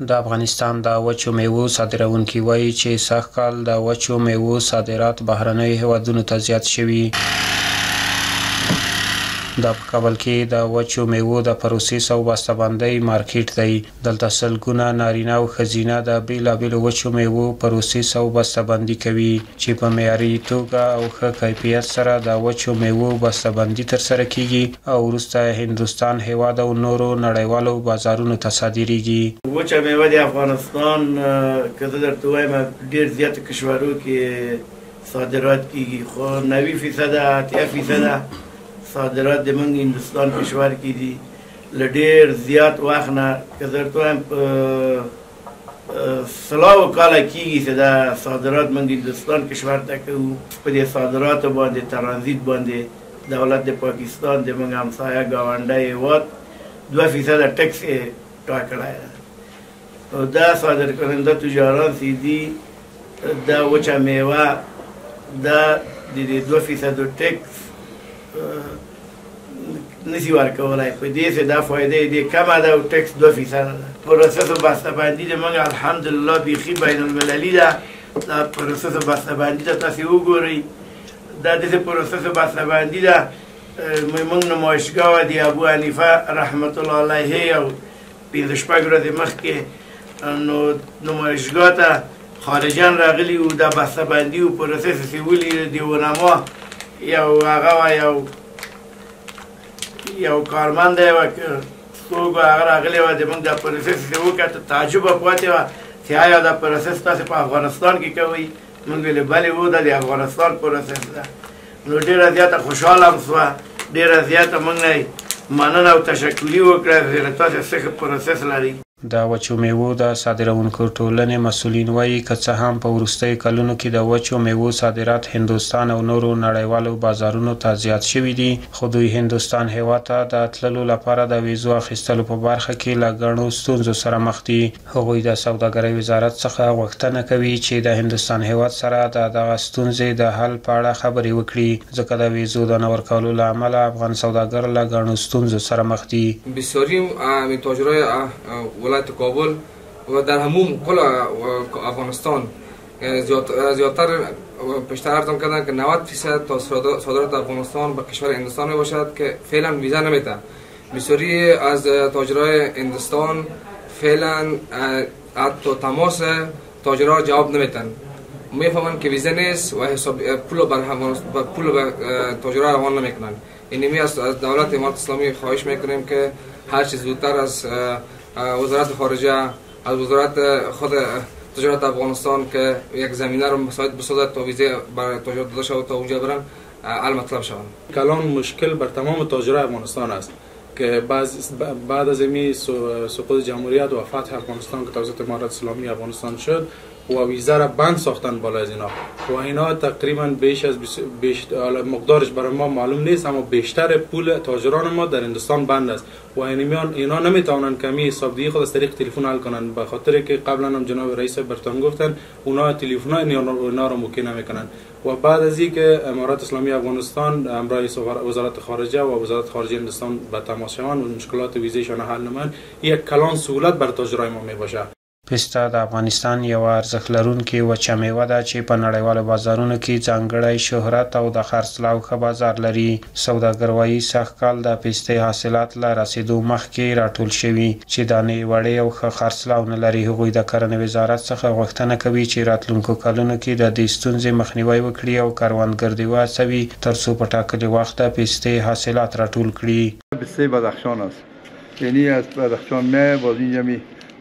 د افغانستان د وچو میوو صادروونکي وایي چې سږکال د وچو میوو صادرات بهرنیو هیوادونو ته زیات شوي. دا په کابل کې د وچو میوو د پروسس او بسته‌بندۍ مارکیټ دی. دلته سلګونه نارینه او ښځینه د بېلابېلو وچو میوو پروسس او بسته‌بندي کوي چې په معیاري توګه او ښه کیفیت سره د وچو میوو بسته‌بندي ترسره کیږي او وروسته هندوستان هیواد او نورو نړیوالو بازارونو ته صادریږي. وچه میوه د افغانستان که زه درته ووایم ډېر زیاتو کشورو کې صادرات کیږي، خو 90% 80% صادرات د موږ هندوستان کشور کې دي. له ډېر زیات وخت نه که زه درته ووایم سلاو کاله کېږي چې دا صادرات موږ هندوستان کشور ته کوو. په دې صادراتو باندې ترانزیت باندې دولت د پاکستان د موږ همسایه ګاونډی هېواد 2% ټکس یې ټاکلی ده. او دا صادر کننده تجاران چې دي دا وچه میوه دا د 2% ټکس نشي ورکولی. په دې چې دا فایده یې ډېر کمه ده او ټکس 2% ده. پروسس بسته‌بندي د موږ الحمدلله بیخي بین المللي ده. دا پروسس بسته‌بندي ته تاسې وګورئ، دا داسې پروسس بسته‌بندي ده. موږ نمایشګاه وه د ابو حنیفه رحمت الله علیه او 5-6 ورځې مخکې نو نمایشګاه ته خارجیان راغلي وو، دا بسته‌بندي و پروسس چې ولید د ونما یو هغه یو کارمند دی څوک هغه راغلی وه د موږ دا پروسس چې وکړه تعجب پاتې وه چې آیا دا پروسس تاسې په افغانستان کې کوئ؟ موږ ویلې بلې و دا د افغانستان پروسس ده. نو ډېره زیاته خوشحاله هم شوه، ډېره زیاته موږ نه مننه او تشکري وکړه چې تاسې څه ښه پروسس لرئ. د وچو میوو د صادروونکو ټولنې مسؤلین وایي که څه هم په وروستیو کلونو کې د وچو میوو صادرات هندوستان او نورو نړیوالو بازارونو ته زیات شوي دي، خو دوی هندوستان هیواد ته د تللو لپاره د ویزو اخیستلو په برخه کې له ګڼو ستونزو سره مخ دي. هغوی د سوداګرۍ وزارت څخه غوښتنه کوي چې د هندوستان هیواد سره د دغه ستونزې د حل په اړه خبرې وکړي، ځکه د ویزو د نه ورکولو له امله افغان سوداګر له ګڼو ستونزو سره مخ دي. بسیاری تاجرای ولایت کابل و در همون کل افغانستان زیادتر بیشتر ارزم کردن که 90% تا صادرات افغانستان به کشور هندوستان می باشد که فعلا ویزا نمیده. بسیاری از تاجرای هندوستان فعلا حتی تماس تاجرها جواب نمیدن، میفهمن که ویزا نیست و حساب پول به تاجرها روان نمیکنن. اینمی از دولت امارت اسلامی خواهش میکنیم که هر چیز زودتر از وزارت خارجه، از وزارت خود تجارت افغانستان که یک زمینه رو مساعد بسازد تا ویزه برای تاجرات داده شود تا اونجا برن حل مطلب شوند. کلان مشکل بر تمام تاجرای افغانستان است که بعد از این سقوط جمهوریت و فتح افغانستان که توسط امارت اسلامی افغانستان شد و ویزا را بند ساختن بالا از اینا و اینا تقریبا بیش از مقدارش برای ما معلوم نیست، اما بیشتر پول تاجران ما در هندوستان بند است و اینا نمیتونن کمی حسابدهی خود از طریق تلفن حل کنن، به خاطر که قبلا هم جناب رئیس برتان گفتن اونا تلفن اینا رو موکل نمیکنن. و بعد از اینکه امارات اسلامی افغانستان همراه وزارت خارجه و وزارت خارجه هندوستان به تماس شوند و مشکلات ویزیشان حل نمایند، یک کلان سهولت بر تاجرای ما میباشه. پسته د افغانستان یو ارزښت لرونکې وچه میوه ده چې په نړیوالو بازارونو کې ځانګړی شهرت او د خرڅلاو ښه بازار لري. سوداګر وایي سږکال د پستې حاصلات له رسېدو مخکې راټول شوي چې دانې وړې او ښه خرڅلاو نه لري. هغوی د کرنې وزارت څخه غوښتنه کوي چې راتلونکو کلونو کې د دې ستونزې مخنیوی وکړي او کروندګر دې وهڅوي ترڅو په ټاکلي وخت د پستې حاصلات راټول کړي. پسته بدخشان است، یعنی از بدخشان میاد باز اینجا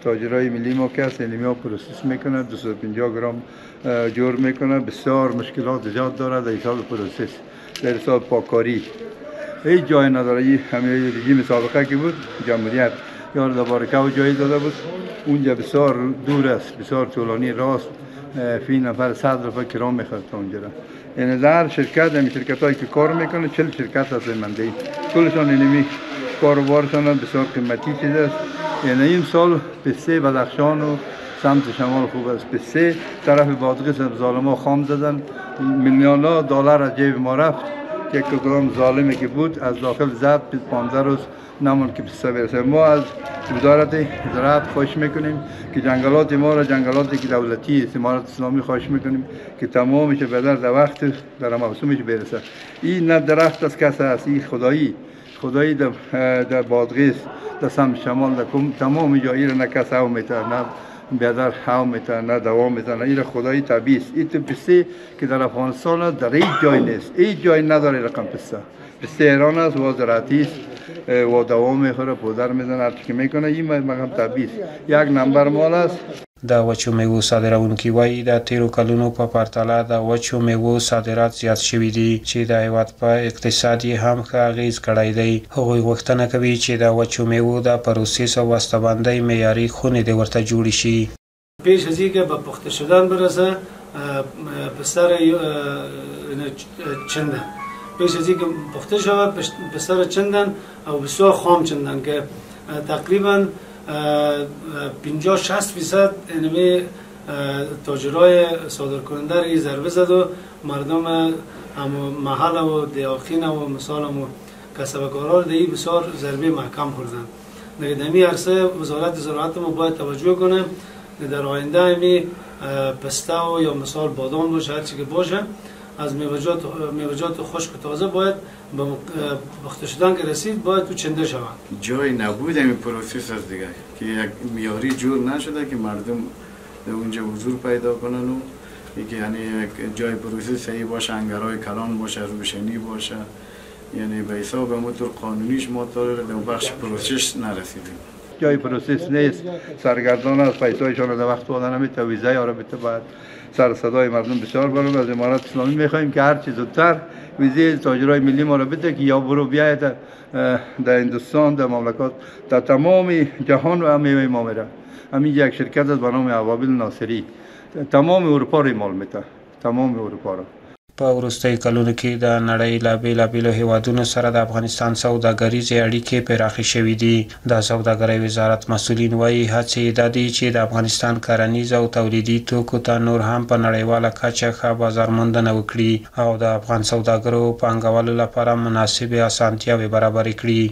تاجرای ملی ما که هست اینمی ها پروسس میکنه، 250 گرم جور میکنه. بسیار مشکلات زیاد داره در حساب پروسس، در حساب پاکاری هیچ جای نداره. همه رژیم سابقه که بود جمهوریت یار دبارکه و جایی داده بود، اونجا بسیار دور است، بسیار طولانی راست، فی نفر 100 روپه کرام میخواد تا اونجا. یعنی در شرکت همین شرکت هایی که کار میکنه 40 شرکت هست منده کلشان اینمی کاروبارشان بسیار قیمتی چیز است. یعنی این سال پسته بدخشان و سمت شمال خوب است. پسته طرف بادغیس ظالما خام زدن، میلیون ها دلار از جیب ما رفت. یک کدام ظالمی که بود از داخل زد 15 روز نمون که پسته برسه. ما از وزارت زراعت خواهش میکنیم که جنگلات ما را، جنگلاتی که دولتی است، امارت اسلامی خواهش میکنیم که تمامش در وقت در موسمش برسه. این نه درخت از کس است، این خدایی در بادغیس، در سمت شمال، در تمام جایی را نه کس هاو میته، نه بیادر هاو میته، نه دوام میته، نه این خدایی طبیعی است. این پسته که در افغانستان در هیچ جای نیست، هیچ جای نداره رقم پسته ایران است و زراعتی است و دوام میخوره، پودر میزنه، هر چی که میکنه. این مقام طبیعی است، یک نمبر مال است. د وچو میوو صادرونکي وایي د تیرو کلونو په پرتله د وچو میوو صادرات زیات شوي دي چې د هیواد په اقتصاد یې هم ښه اغیز کړی دی. هغوی غوښتنه کوي چې د وچو میوو د پروسس او بسته‌بندۍ معیاري خونې دې ورته جوړې شي. پیش از اینکه به پخته شدن برسه بستر چندن، پیش از اینکه پخته شود بستر چندن او بسیار خام چندن که تقریبا 50-60% اینمی تاجرای صادرکننده را ضربه زد و مردم هم محل و دیاخین و مثال هم کسبکاران دی بسیار ضربه محکم خوردن. در این عرصه وزارت زراعت ما باید توجه کنه در آینده همی پسته و یا مثال بادام باشه، هر چی که باشه از میوه‌جات خشک و تازه باید به پخته شدن که رسید باید تو چنده شود. جای نبود این پروسس از دیگه که یک معیاری جور نشده که مردم در اونجا حضور پیدا کنن و اینکه یعنی جای پروسس صحیح باشه، انگرهای کلان باشه، روشنی باشه، یعنی به حساب همونطور قانونیش ما تا در بخش پروسس نرسیدیم. جای پروسس نیست، سرگردان از پیسایشان در وقت دادن نمیته، ویزای رابطه باید سر صدای مردم بسیار بالا. از امارت اسلامی میخوایم که هر چیز زودتر ویزه تاجرای ملی ما را بده که یا برو بیاید در هندوستان، در مملکات، در تمام جهان و هم میوه ما میره. همین یک شرکت است به نام ابابیل ناصری تمام اروپا را مال میته، تمام اروپا را. په وروستیو کلونو کې د نړۍ له بېلابېلو هیوادونو سره د افغانستان سوداګریزې اړیکې پراخې شوې دي. د سوداګرۍ وزارت مسؤلین وایي هڅې یې دا دي چې د افغانستان کرنیز او تولیدي توکو ته نور هم په نړیواله کچه ښه بازار موندنه وکړي او د افغان سوداګرو پانګوالو لپاره مناسبې اسانتیاوې برابرې کړي.